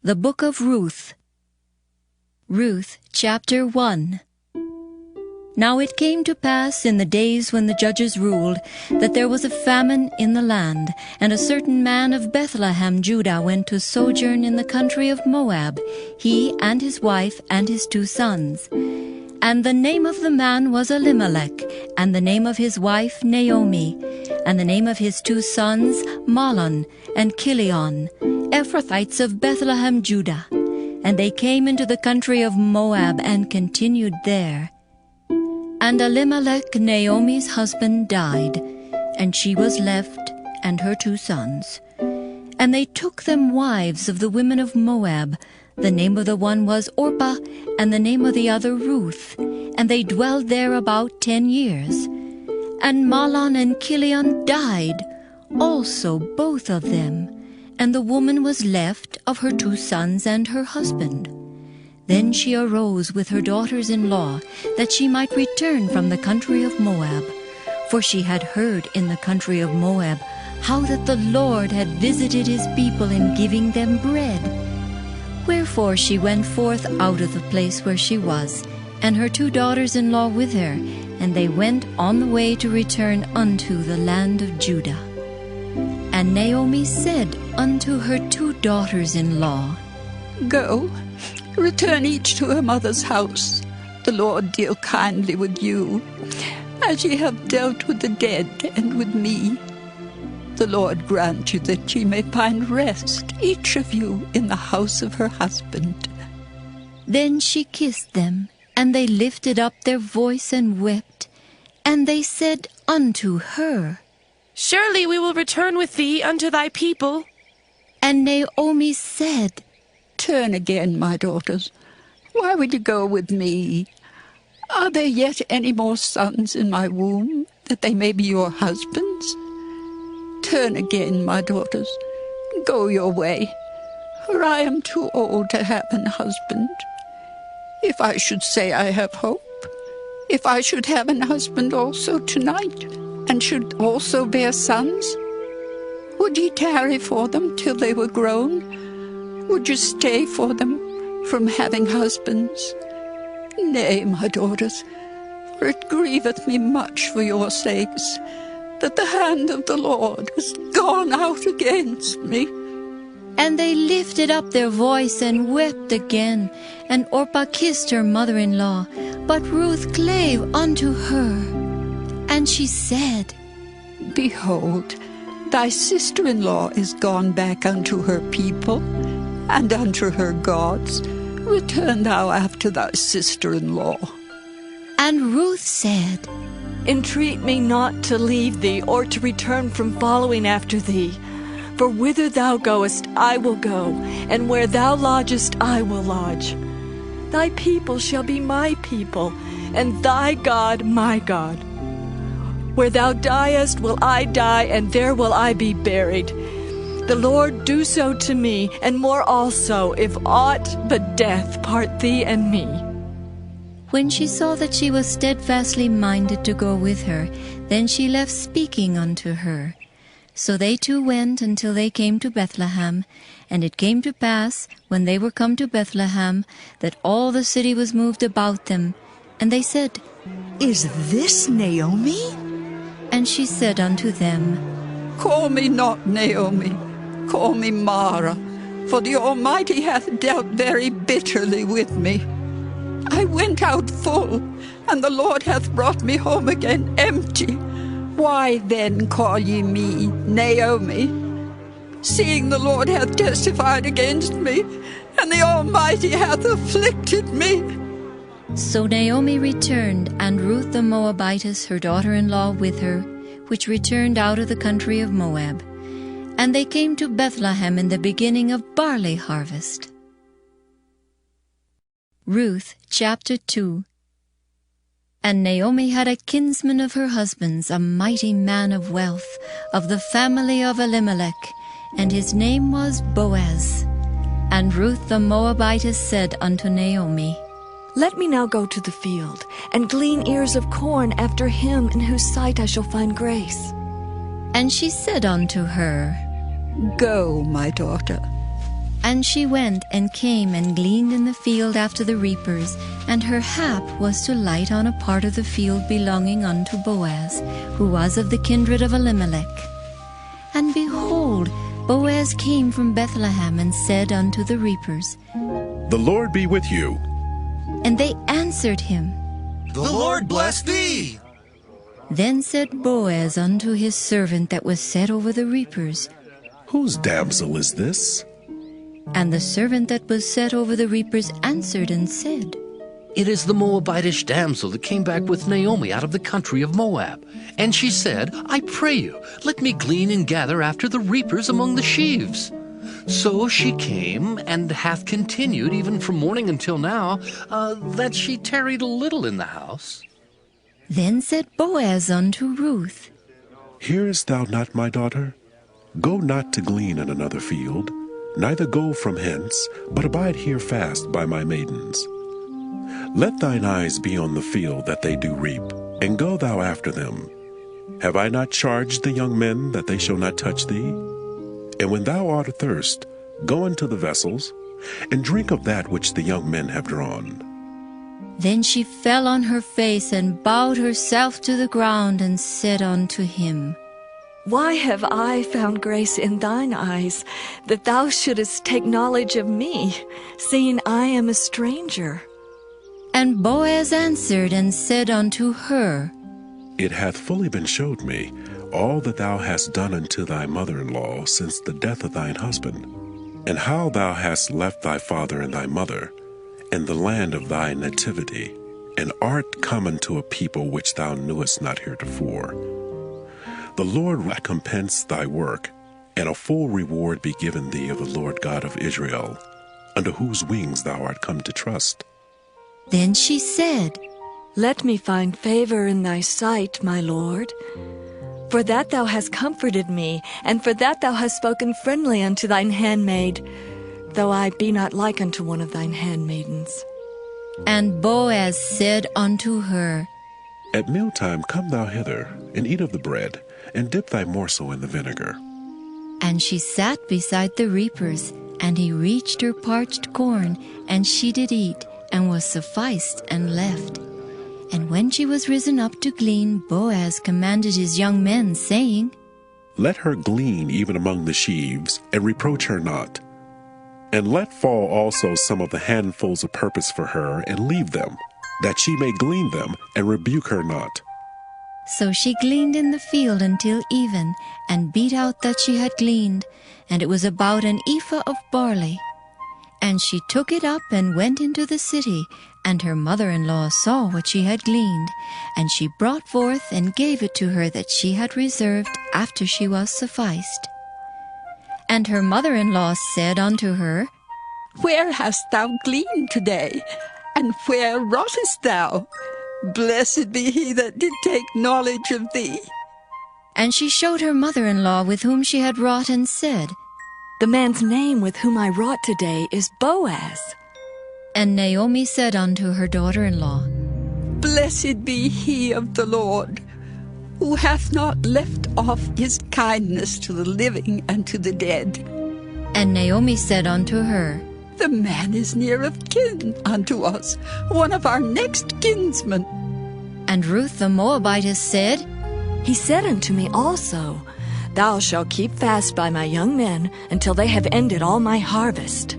The Book of Ruth. Ruth, chapter 1. Now it came to pass in the days when the judges ruled, that there was a famine in the land, and a certain man of Bethlehem, Judah, went to sojourn in the country of Moab, he and his wife and his 2 sons. And the name of the man was Elimelech, and the name of his wife Naomi, and the name of his 2 sons Mahlon and Chilion, Ephrathites of Bethlehem, Judah. And they came into the country of Moab and continued there. And Elimelech, Naomi's husband, died, and she was left, and her 2 sons. And they took them wives of the women of Moab. The name of the one was Orpah, and the name of the other Ruth. And they dwelled there about 10 years. And Mahlon and Chilion died, also both of them. And the woman was left of her 2 sons and her husband. Then she arose with her daughters-in-law, that she might return from the country of Moab. For she had heard in the country of Moab how that the Lord had visited his people in giving them bread. Wherefore she went forth out of the place where she was, and her 2 daughters-in-law with her, and they went on the way to return unto the land of Judah. And Naomi said unto her 2 daughters-in-law, Go, return each to her mother's house. The Lord deal kindly with you, as ye have dealt with the dead and with me. The Lord grant you that ye may find rest, each of you, in the house of her husband. Then she kissed them, and they lifted up their voice and wept. And they said unto her, Surely we will return with thee unto thy people. And Naomi said, Turn again, my daughters. Why will you go with me? Are there yet any more sons in my womb, that they may be your husbands? Turn again, my daughters. Go your way, for I am too old to have an husband. If I should say I have hope, if I should have an husband also tonight, and should also bear sons, would ye tarry for them till they were grown? Would you stay for them from having husbands? Nay, my daughters, for it grieveth me much for your sakes, that the hand of the Lord is gone out against me. And they lifted up their voice and wept again. And Orpah kissed her mother-in-law, but Ruth clave unto her. And she said, Behold, thy sister-in-law is gone back unto her people, and unto her gods. Return thou after thy sister-in-law. And Ruth said, Entreat me not to leave thee, or to return from following after thee. For whither thou goest, I will go, and where thou lodgest, I will lodge. Thy people shall be my people, and thy God my God. Where thou diest will I die, and there will I be buried. The Lord do so to me, and more also, if aught but death part thee and me. When she saw that she was steadfastly minded to go with her, then she left speaking unto her. So they 2 went until they came to Bethlehem. And it came to pass, when they were come to Bethlehem, that all the city was moved about them. And they said, Is this Naomi? And she said unto them, Call me not Naomi, call me Mara, for the Almighty hath dealt very bitterly with me. I went out full, and the Lord hath brought me home again empty. Why then call ye me Naomi, seeing the Lord hath testified against me, and the Almighty hath afflicted me? So Naomi returned, and Ruth the Moabitess, her daughter-in-law, with her, which returned out of the country of Moab. And they came to Bethlehem in the beginning of barley harvest. Ruth, chapter 2. And Naomi had a kinsman of her husband's, a mighty man of wealth, of the family of Elimelech, and his name was Boaz. And Ruth the Moabitess said unto Naomi, Let me now go to the field, and glean ears of corn after him in whose sight I shall find grace. And she said unto her, Go, my daughter. And she went and came and gleaned in the field after the reapers, and her hap was to light on a part of the field belonging unto Boaz, who was of the kindred of Elimelech. And behold, Boaz came from Bethlehem and said unto the reapers, The Lord be with you. And they answered him. The Lord bless thee. Then said Boaz unto his servant that was set over the reapers, Whose damsel is this? And the servant that was set over the reapers answered and said, It is the Moabitish damsel that came back with Naomi out of the country of Moab. And she said, I pray you, let me glean and gather after the reapers among the sheaves. So she came, and hath continued even from morning until now, that she tarried a little in the house. Then said Boaz unto Ruth, Hearest thou not, my daughter? Go not to glean in another field, neither go from hence, but abide here fast by my maidens. Let thine eyes be on the field that they do reap, and go thou after them. Have I not charged the young men that they shall not touch thee? And when thou art athirst, go into the vessels, and drink of that which the young men have drawn. Then she fell on her face and bowed herself to the ground and said unto him, Why have I found grace in thine eyes, that thou shouldest take knowledge of me, seeing I am a stranger? And Boaz answered and said unto her, It hath fully been showed me all that thou hast done unto thy mother-in-law since the death of thine husband, and how thou hast left thy father and thy mother, and the land of thy nativity, and art come unto a people which thou knewest not heretofore. The Lord recompense thy work, and a full reward be given thee of the Lord God of Israel, under whose wings thou art come to trust. Then she said, Let me find favor in thy sight, my Lord. For that thou hast comforted me, and for that thou hast spoken friendly unto thine handmaid, though I be not like unto one of thine handmaidens. And Boaz said unto her, At mealtime come thou hither, and eat of the bread, and dip thy morsel in the vinegar. And she sat beside the reapers, and he reached her parched corn, and she did eat, and was sufficed, and left. And when she was risen up to glean, Boaz commanded his young men, saying, Let her glean even among the sheaves, and reproach her not. And let fall also some of the handfuls of purpose for her, and leave them, that she may glean them, and rebuke her not. So she gleaned in the field until even, and beat out that she had gleaned, and it was about an ephah of barley. And she took it up and went into the city, and her mother-in-law saw what she had gleaned, and she brought forth and gave it to her that she had reserved after she was sufficed. And her mother-in-law said unto her, Where hast thou gleaned today? And where wroughtest thou? Blessed be he that did take knowledge of thee. And she showed her mother-in-law with whom she had wrought, and said, The man's name with whom I wrought today is Boaz. And Naomi said unto her daughter-in-law, Blessed be he of the Lord, who hath not left off his kindness to the living and to the dead. And Naomi said unto her, The man is near of kin unto us, one of our next kinsmen. And Ruth the Moabitess said, He said unto me also, Thou shalt keep fast by my young men until they have ended all my harvest.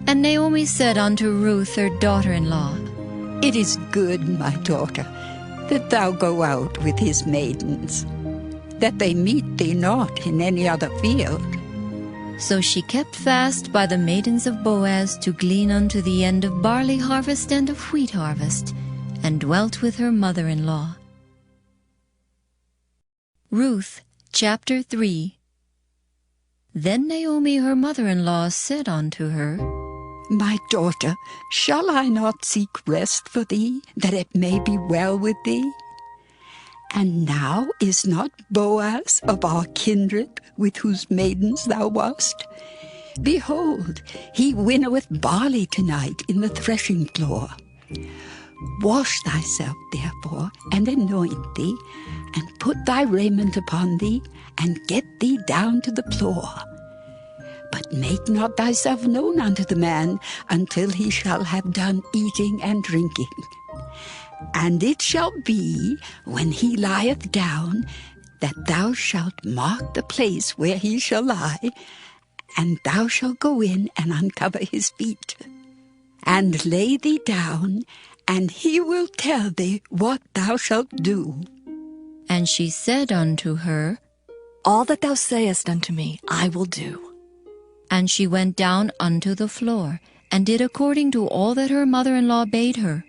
And Naomi said unto Ruth her daughter-in-law, It is good, my daughter, that thou go out with his maidens, that they meet thee not in any other field. So she kept fast by the maidens of Boaz to glean unto the end of barley harvest and of wheat harvest, and dwelt with her mother-in-law. Ruth chapter 3. Then Naomi her mother-in-law said unto her, My daughter, shall I not seek rest for thee, that it may be well with thee? And now is not Boaz of our kindred, with whose maidens thou wast? Behold, he winnoweth barley tonight in the threshing floor. Wash thyself, therefore, and anoint thee, and put thy raiment upon thee, and get thee down to the floor. But make not thyself known unto the man until he shall have done eating and drinking. And it shall be, when he lieth down, that thou shalt mark the place where he shall lie, and thou shalt go in and uncover his feet, and lay thee down, and he will tell thee what thou shalt do. And she said unto her, All that thou sayest unto me, I will do. And she went down unto the floor, and did according to all that her mother-in-law bade her.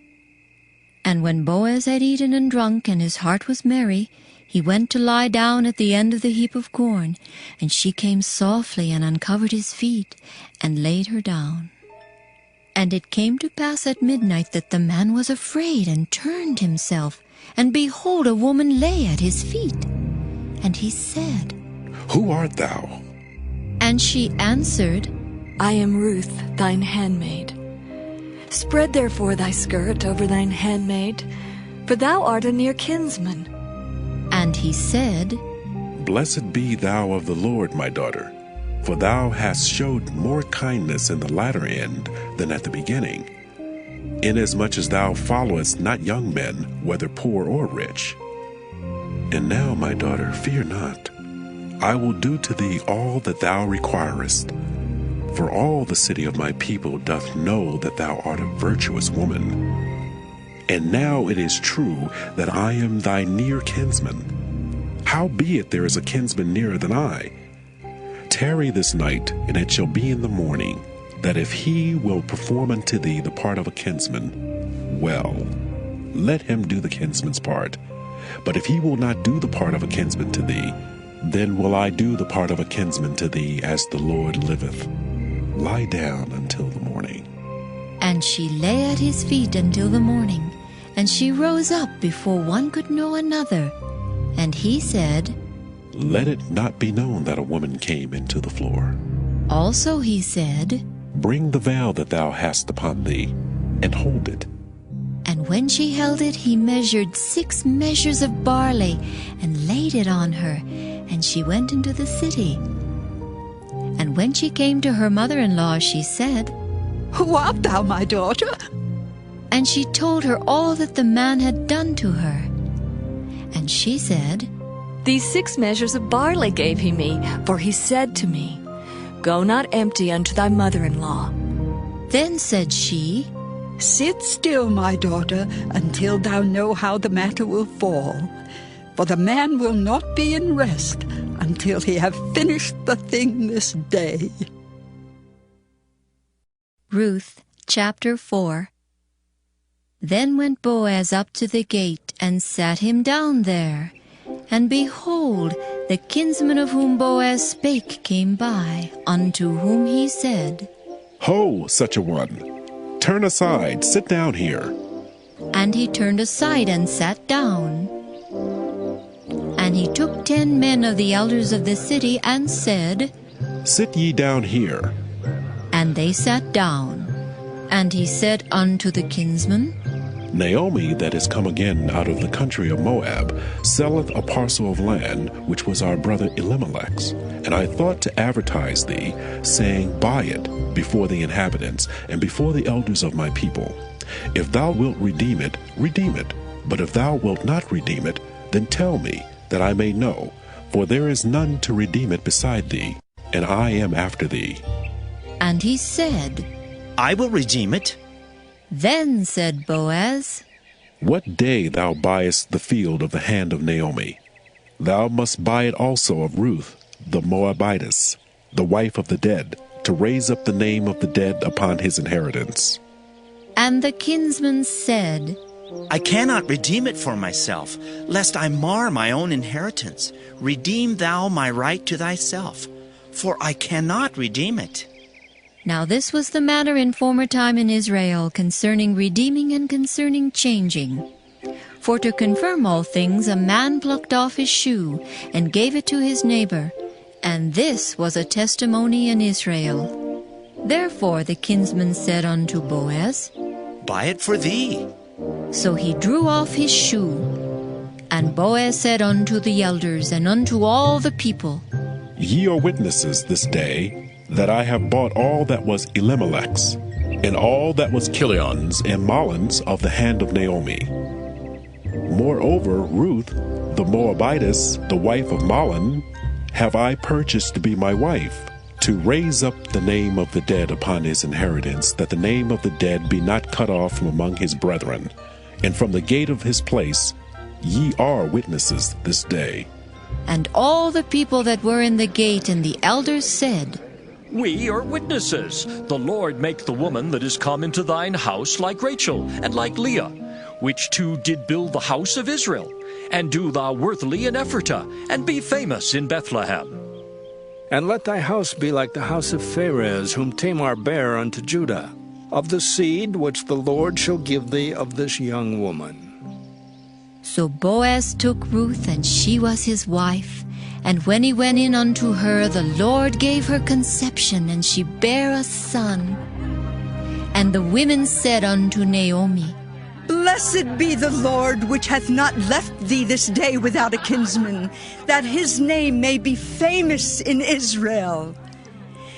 And when Boaz had eaten and drunk, and his heart was merry, he went to lie down at the end of the heap of corn, and she came softly and uncovered his feet, and laid her down. And it came to pass at midnight that the man was afraid, and turned himself, and behold, a woman lay at his feet. And he said, Who art thou? And she answered, I am Ruth, thine handmaid. Spread therefore thy skirt over thine handmaid, for thou art a near kinsman. And he said, Blessed be thou of the Lord, my daughter, for thou hast showed more kindness in the latter end than at the beginning, inasmuch as thou followest not young men, whether poor or rich. And now, my daughter, fear not. I will do to thee all that thou requirest. For all the city of my people doth know that thou art a virtuous woman. And now it is true that I am thy near kinsman. Howbeit there is a kinsman nearer than I. Tarry this night, and it shall be in the morning, that if he will perform unto thee the part of a kinsman, well, let him do the kinsman's part. But if he will not do the part of a kinsman to thee, then will I do the part of a kinsman to thee, as the Lord liveth. Lie down until the morning. And she lay at his feet until the morning, and she rose up before one could know another. And he said, Let it not be known that a woman came into the floor. Also he said, Bring the veil that thou hast upon thee, and hold it. And when she held it, he measured 6 measures of barley, and laid it on her, and she went into the city. And when she came to her mother-in-law, she said, Who art thou, my daughter? And she told her all that the man had done to her. And she said, These 6 measures of barley gave he me, for he said to me, Go not empty unto thy mother-in-law. Then said she, Sit still, my daughter, until thou know how the matter will fall. For the man will not be in rest until he have finished the thing this day. Ruth chapter 4. Then went Boaz up to the gate, and sat him down there. And behold, the kinsman of whom Boaz spake came by, unto whom he said, Ho, such a one! Turn aside, sit down here. And he turned aside and sat down. And he took 10 men of the elders of the city, and said, Sit ye down here. And they sat down. And he said unto the kinsman, Naomi, that is come again out of the country of Moab, selleth a parcel of land, which was our brother Elimelech's. And I thought to advertise thee, saying, Buy it before the inhabitants, and before the elders of my people. If thou wilt redeem it, redeem it. But if thou wilt not redeem it, then tell me, that I may know. For there is none to redeem it beside thee, and I am after thee. And he said, I will redeem it. Then said Boaz, What day thou buyest the field of the hand of Naomi, thou must buy it also of Ruth, the Moabitess, the wife of the dead, to raise up the name of the dead upon his inheritance. And the kinsman said, I cannot redeem it for myself, lest I mar my own inheritance. Redeem thou my right to thyself, for I cannot redeem it. Now this was the manner in former time in Israel concerning redeeming and concerning changing. For to confirm all things, a man plucked off his shoe, and gave it to his neighbor, and this was a testimony in Israel. Therefore the kinsman said unto Boaz, Buy it for thee. So he drew off his shoe. And Boaz said unto the elders and unto all the people, Ye are witnesses this day, that I have bought all that was Elimelech's, and all that was Kilion's and Mahlon's of the hand of Naomi. Moreover, Ruth, the Moabitess, the wife of Mahlon, have I purchased to be my wife, to raise up the name of the dead upon his inheritance, that the name of the dead be not cut off from among his brethren. And from the gate of his place ye are witnesses this day. And all the people that were in the gate and the elders said, We are witnesses. The Lord make the woman that is come into thine house like Rachel and like Leah, which two did build the house of Israel. And do thou worthily in Ephratah, and be famous in Bethlehem. And let thy house be like the house of Pharez, whom Tamar bare unto Judah, of the seed which the Lord shall give thee of this young woman. So Boaz took Ruth, and she was his wife. And when he went in unto her, the Lord gave her conception, and she bare a son. And the women said unto Naomi, Blessed be the Lord, which hath not left thee this day without a kinsman, that his name may be famous in Israel.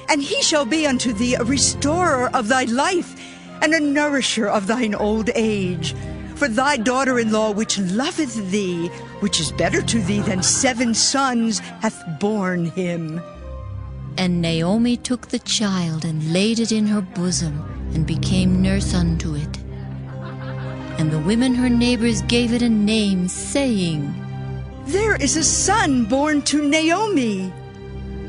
And he shall be unto thee a restorer of thy life, and a nourisher of thine old age. For thy daughter-in-law, which loveth thee, which is better to thee than 7 sons, hath borne him. And Naomi took the child, and laid it in her bosom, and became nurse unto it. And the women her neighbors gave it a name, saying, There is a son born to Naomi.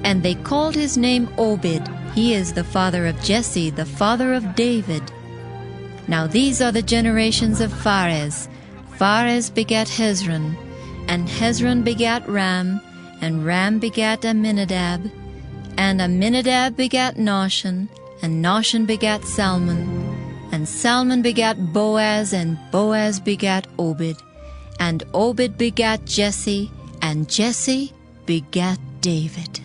And they called his name Obed. He is the father of Jesse, the father of David. Now these are the generations of Pharez. Pharez begat Hezron, and Hezron begat Ram, and Ram begat Amminadab, and Amminadab begat Nahshon, and Nahshon begat Salmon, and Salmon begat Boaz, and Boaz begat Obed, and Obed begat Jesse, and Jesse begat David.